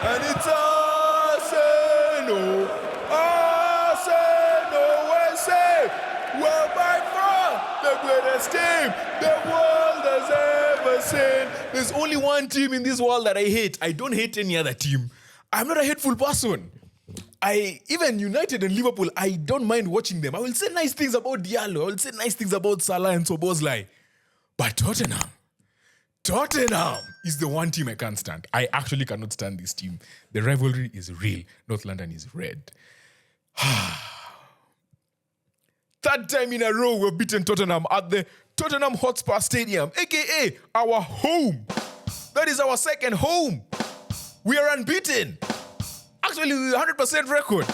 And it's Arsenal. Arsenal, we say, we're by far the greatest team the world has ever seen. There's only one team in this world that I hate. I don't hate any other team. I'm not a hateful person. Even United and Liverpool, I don't mind watching them. I will say nice things about Diallo. I will say nice things about Salah and Szoboszlai. But Tottenham is the one team I can't stand. I actually cannot stand this team. The rivalry is real. North London is red. Third time in a row we've beaten Tottenham at the Tottenham Hotspur Stadium, aka our home. That is our second home. We are unbeaten. Actually, 100% record.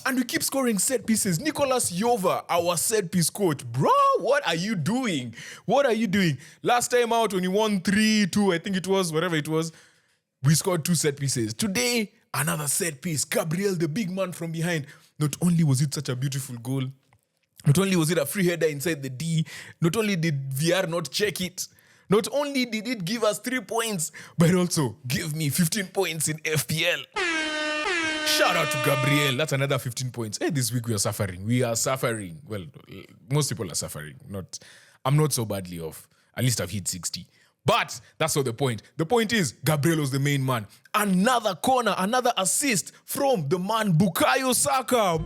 And we keep scoring set pieces. Nicolas Jova, our set piece coach. Bro, what are you doing? What are you doing? Last time out when you won 3-2, I think it was, whatever it was, we scored 2 set pieces. Today, another set piece. Gabriel, the big man from behind. Not only was it such a beautiful goal, not only was it a free header inside the D, not only did VR not check it, not only did it give us 3 points, but also give me 15 points in FPL. Shout out to Gabriel. That's another 15 points. Hey, this week we are suffering. We are suffering. Well, most people are suffering. I'm not so badly off. At least I've hit 60. But that's not the point. The point is, Gabriel was the main man. Another corner, another assist from the man Bukayo Saka.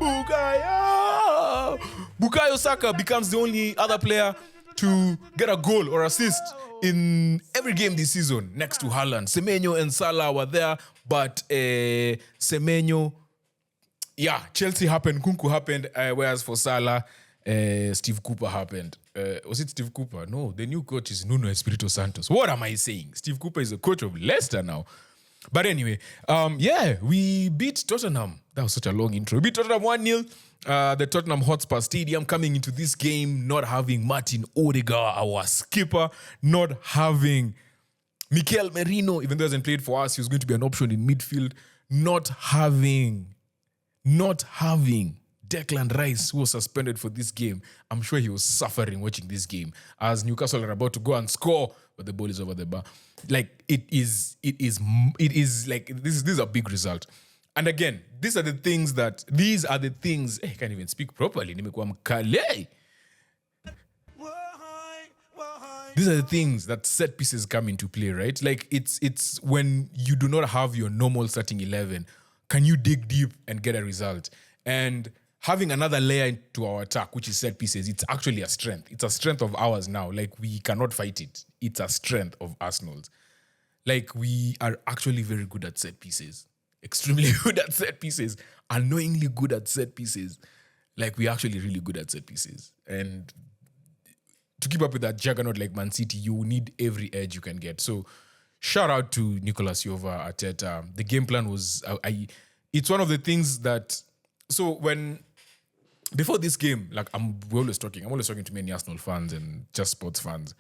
Bukayo Saka becomes the only other player to get a goal or assist in every game this season, next to Haaland. Semenyo and Salah were there, but Semenyo, Chelsea happened, Kunku happened, whereas for Salah, Steve Cooper happened. Was it Steve Cooper? No, the new coach is Nuno Espirito Santos. What am I saying? Steve Cooper is the coach of Leicester now. But anyway, we beat Tottenham. That was such a long intro. We beat Tottenham 1-0. The Tottenham Hotspur Stadium, coming into this game, not having Martin Odegaard, our skipper, not having Mikel Merino, even though he hasn't played for us, he was going to be an option in midfield, not having Declan Rice, who was suspended for this game. I'm sure he was suffering watching this game as Newcastle are about to go and score, but the ball is over the bar. Like, it is like, this is a big result. And again, these are the things, I can't even speak properly. These are the things that set pieces come into play, right? Like, it's when you do not have your normal starting 11, can you dig deep and get a result? And having another layer into our attack, which is set pieces, it's actually a strength. It's a strength of ours now. Like, we cannot fight it. It's a strength of Arsenal's. Like, we are actually very good at set pieces. Extremely good at set pieces. Annoyingly good at set pieces. Like, we're actually really good at set pieces. And to keep up with that juggernaut like Man City, you need every edge you can get. So, shout out to Nicolas Jova, Arteta. The game plan was... it's one of the things that... So, before this game, like, I'm always talking to many Arsenal fans and just sports fans.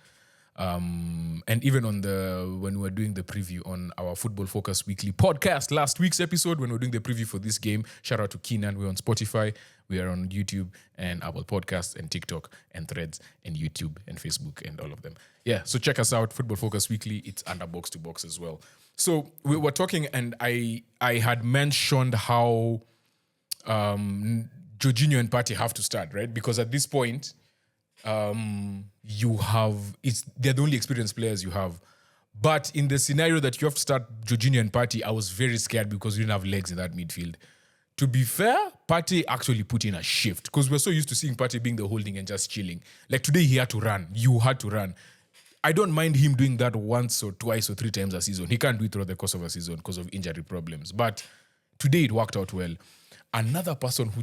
And even when we were doing the preview on our Football Focus Weekly podcast, last week's episode, when we were doing the preview for this game, shout out to Keenan. We're on Spotify, we are on YouTube and Apple Podcasts and TikTok and Threads and YouTube and Facebook and all of them. Yeah, so check us out, Football Focus Weekly. It's under Box to Box as well. So we were talking, and I had mentioned how Jorginho and Partey have to start, right? Because at this point, they're the only experienced players you have. But in the scenario that you have to start Jorginho and Partey, I was very scared because we didn't have legs in that midfield. To be fair, Partey actually put in a shift because we're so used to seeing Partey being the holding and just chilling. Like, today he had to run. You had to run. I don't mind him doing that once or twice or 3 times a season. He can't do it throughout the course of a season because of injury problems. But today it worked out well. Another person who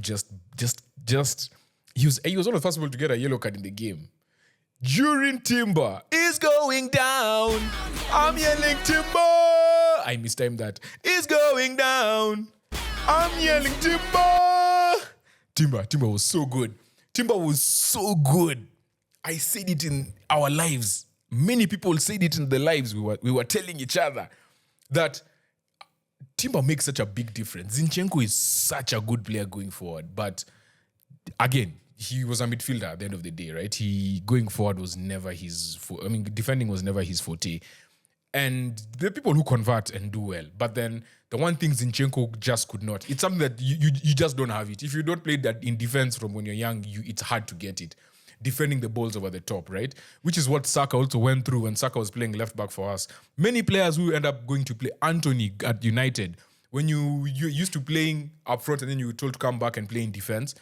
he was one of the first people to get a yellow card in the game. Jurriën Timber is going down. I'm yelling Timber. I mistimed that. Is going down. I'm yelling Timber. Timber was so good. Timber was so good. I said it in our lives. Many people said it in the lives we were telling each other that Timber makes such a big difference. Zinchenko is such a good player going forward, but again, he was a midfielder at the end of the day, right? Going forward was never defending was never his forte. And there are people who convert and do well. But then the one thing Zinchenko just could not. It's something that you just don't have it. If you don't play that in defense from when you're young, it's hard to get it. Defending the balls over the top, right? Which is what Saka also went through when Saka was playing left back for us. Many players who end up going to play Anthony at United, when you used to playing up front and then you were told to come back and play in defense,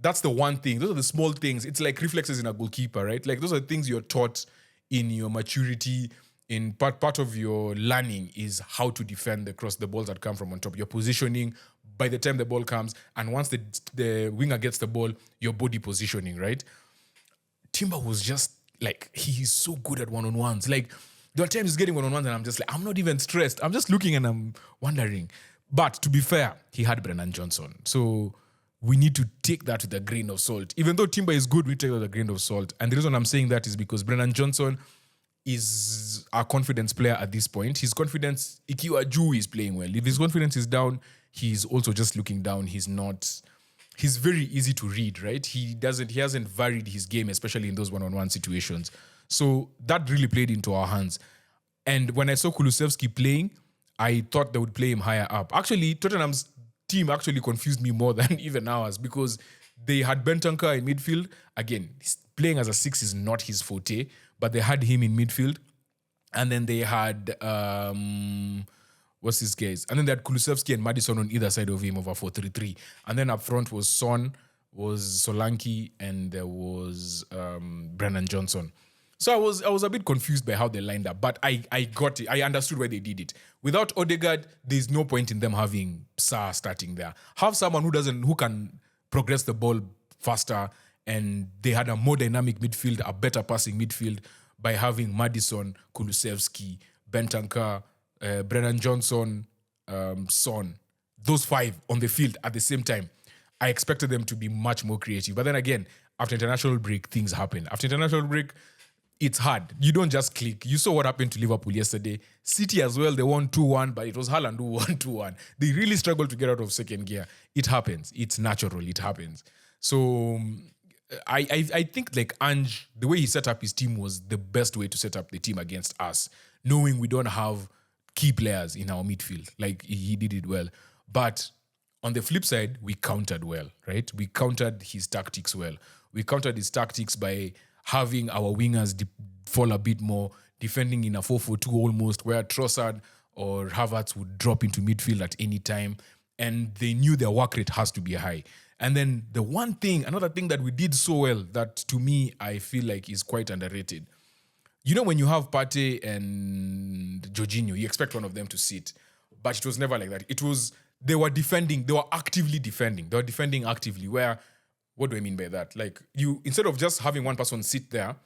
that's the one thing. Those are the small things. It's like reflexes in a goalkeeper, right? Like those are things you're taught in your maturity, in part of your learning is how to defend across the balls that come from on top. Your positioning by the time the ball comes, and once the winger gets the ball, your body positioning, right? Timber was just like, he's so good at one-on-ones. Like, there are times he's getting one-on-ones and I'm just like, I'm not even stressed. I'm just looking and I'm wondering. But to be fair, he had Brennan Johnson. So we need to take that with a grain of salt. Even though Timber is good, we take that with a grain of salt. And the reason I'm saying that is because Brennan Johnson is a confidence player at this point. His confidence, Ikiwa Ju is playing well. If his confidence is down, he's also just looking down. He's very easy to read, right? He hasn't varied his game, especially in those one-on-one situations. So that really played into our hands. And when I saw Kulusevski playing, I thought they would play him higher up. Actually, Tottenham's team actually confused me more than even ours because they had Bentancur in midfield. Again, playing as a 6 is not his forte, but they had him in midfield. And then they had... what's his case? And then they had Kulusevski and Maddison on either side of him over 4-3-3. And then up front was Son, was Solanke, and there was Brennan Johnson. So I was a bit confused by how they lined up, but I got it. I understood why they did it. Without Odegaard, there's no point in them having Sarr starting there. Have someone who can progress the ball faster, and they had a more dynamic midfield, a better passing midfield by having Maddison, Kulusevski, Bentancur, Brennan Johnson, Son, those 5 on the field at the same time. I expected them to be much more creative. But then again, after international break, things happen. After international break, it's hard. You don't just click. You saw what happened to Liverpool yesterday. City as well, they won 2-1, but it was Haaland who won 2-1. They really struggled to get out of second gear. It happens. It's natural. It happens. So I think like Ange, the way he set up his team was the best way to set up the team against us, knowing we don't have key players in our midfield. Like, he did it well. But on the flip side, we countered well, right? We countered his tactics well. We countered his tactics by having our wingers fall a bit more, defending in a 4-4-2 almost, where Trossard or Havertz would drop into midfield at any time. And they knew their work rate has to be high. And then another thing that we did so well that to me, I feel like is quite underrated. You know, when you have Partey and Jorginho, you expect one of them to sit. But it was never like that. They were defending, they were actively defending. They were defending actively, where, what do I mean by that? Like, instead of just having one person sit there,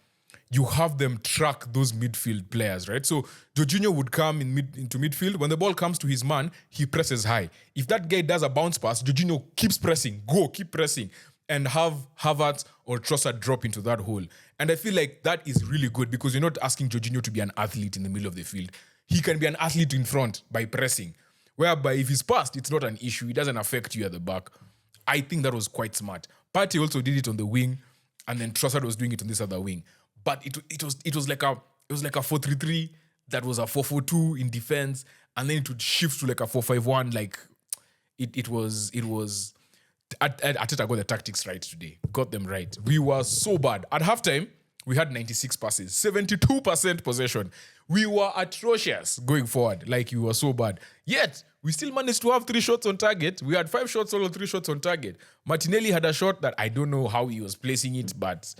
you have them track those midfield players, right? So Jorginho would come into midfield. When the ball comes to his man, he presses high. If that guy does a bounce pass, Jorginho keeps pressing. Keep pressing. And have Havertz or Trossard drop into that hole. And I feel like that is really good because you're not asking Jorginho to be an athlete in the middle of the field. He can be an athlete in front by pressing. Whereby if he's passed, it's not an issue. It doesn't affect you at the back. I think that was quite smart. Partey also did it on the wing, and then Trossard was doing it on this other wing. But it was like a 4-3-3 that was a 4-4-2 in defense, and then it would shift to like a 4-5-1. Like it was. Arteta got the tactics right today. Got them right. We were so bad. At halftime, we had 96 passes, 72% possession. We were atrocious going forward. Like, we were so bad. Yet, we still managed to have 3 shots on target. We had 5 shots, all 3 shots on target. Martinelli had a shot that I don't know how he was placing it, but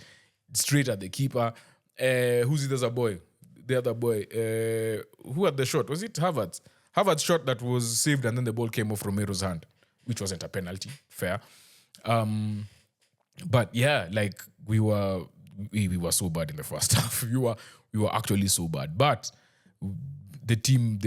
straight at the keeper. Who's the other boy? The other boy. Who had the shot? Was it Havertz? Havertz shot that was saved and then the ball came off Romero's hand, which wasn't a penalty. Fair. But yeah, like, we were so bad in the first half. We were actually so bad. But the team,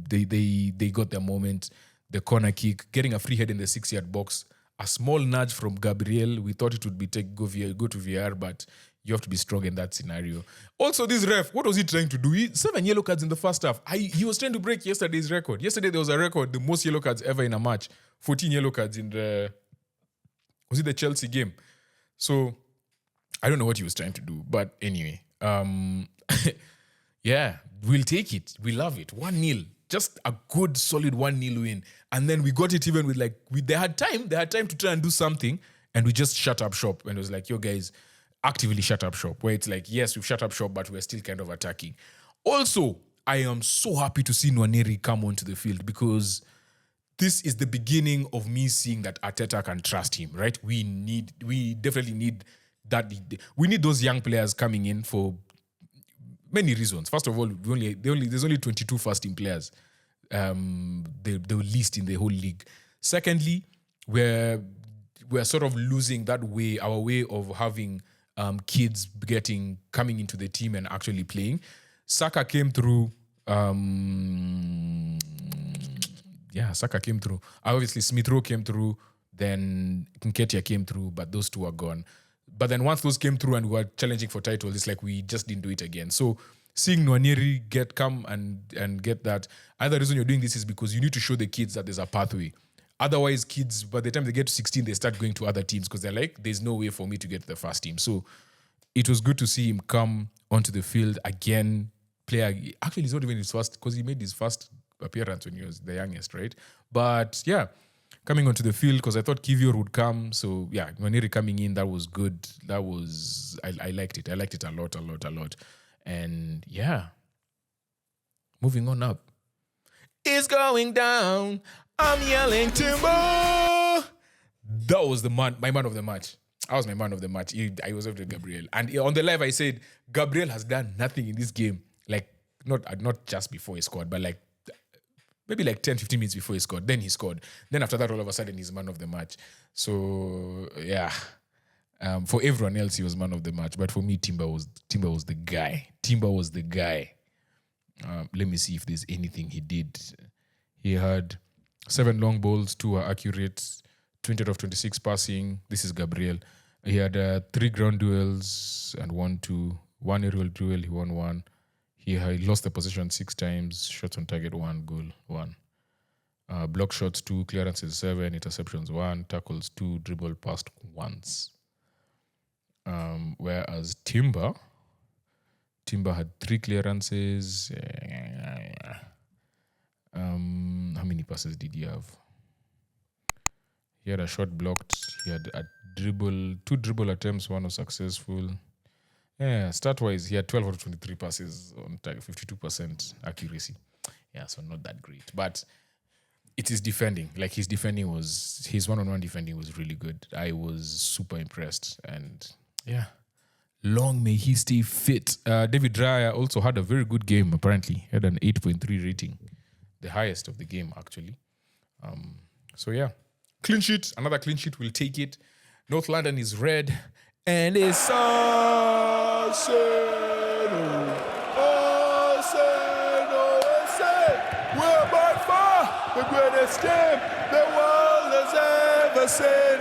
they got their moment. The corner kick, getting a free head in the 6-yard box, a small nudge from Gabriel. We thought it would be go to VR, but you have to be strong in that scenario. Also, this ref, what was he trying to do? 7 yellow cards in the first half. He was trying to break yesterday's record. Yesterday there was a record, the most yellow cards ever in a match. 14 yellow cards in was it the Chelsea game? So I don't know what he was trying to do, but anyway, Yeah, we'll take it. We love it. 1-0. Just a good, solid 1-0 win. And then we got it even with they had time. They had time to try and do something. And we just shut up shop. And it was like, yo, guys, actively shut up shop. Where it's like, yes, we've shut up shop, but we're still kind of attacking. Also, I am so happy to see Nwaneri come onto the field because this is the beginning of me seeing that Arteta can trust him, right? We definitely need that. We need those young players coming in for many reasons. First of all, there's only 22 first team players. The least in the whole league. Secondly, we're sort of losing our way of having kids coming into the team and actually playing. Saka came through. Saka came through. Obviously, Smith Rowe came through. Then Nketiah came through, but those two are gone. But then once those came through and we were challenging for titles, it's like we just didn't do it again. So seeing Nwaneri come and get that, another reason you're doing this is because you need to show the kids that there's a pathway. Otherwise, kids, by the time they get to 16, they start going to other teams because they're like, there's no way for me to get to the first team. So it was good to see him come onto the field again, Actually, it's not even his first, because he made his first appearance when he was the youngest, right? But yeah, coming onto the field because I thought Kivior would come. So yeah, Nwaneri coming in, that was good. I liked it. I liked it a lot. And yeah, moving on up. It's going down. I'm yelling timber. That was my man of the match. I was my man of the match. I was after Gabriel. And on the live, I said, Gabriel has done nothing in this game. Like, not just before he scored, but like maybe like 10, 15 minutes before he scored. Then he scored. Then after that, all of a sudden, he's man of the match. So, yeah. For everyone else, he was man of the match. But for me, Timber was the guy. Timber was the guy. Let me see if there's anything he did. He had 7 long balls, 2 were accurate, 20 out of 26 passing. This is Gabriel. He had 3 ground duels and 1 aerial duel. He won 1. He lost the possession 6 times. Shots on target 1, goal 1. Block shots 2, clearances 7, interceptions 1, tackles 2, dribble passed once. Whereas Timber had 3 clearances. How many passes did he have? He had a shot blocked. He had a 2 dribble attempts, 1 was successful. Yeah, start-wise, he had 12 out of 23 passes on 52% accuracy. Yeah, so not that great. But it is defending. Like his one-on-one defending was really good. I was super impressed. And yeah, long may he stay fit. David Raya also had a very good game, apparently. He had an 8.3 rating. The highest of the game, actually. So yeah, clean sheet. Another clean sheet. We'll take it. North London is red. And it's Arsenal. We're by far the greatest team the world has ever seen.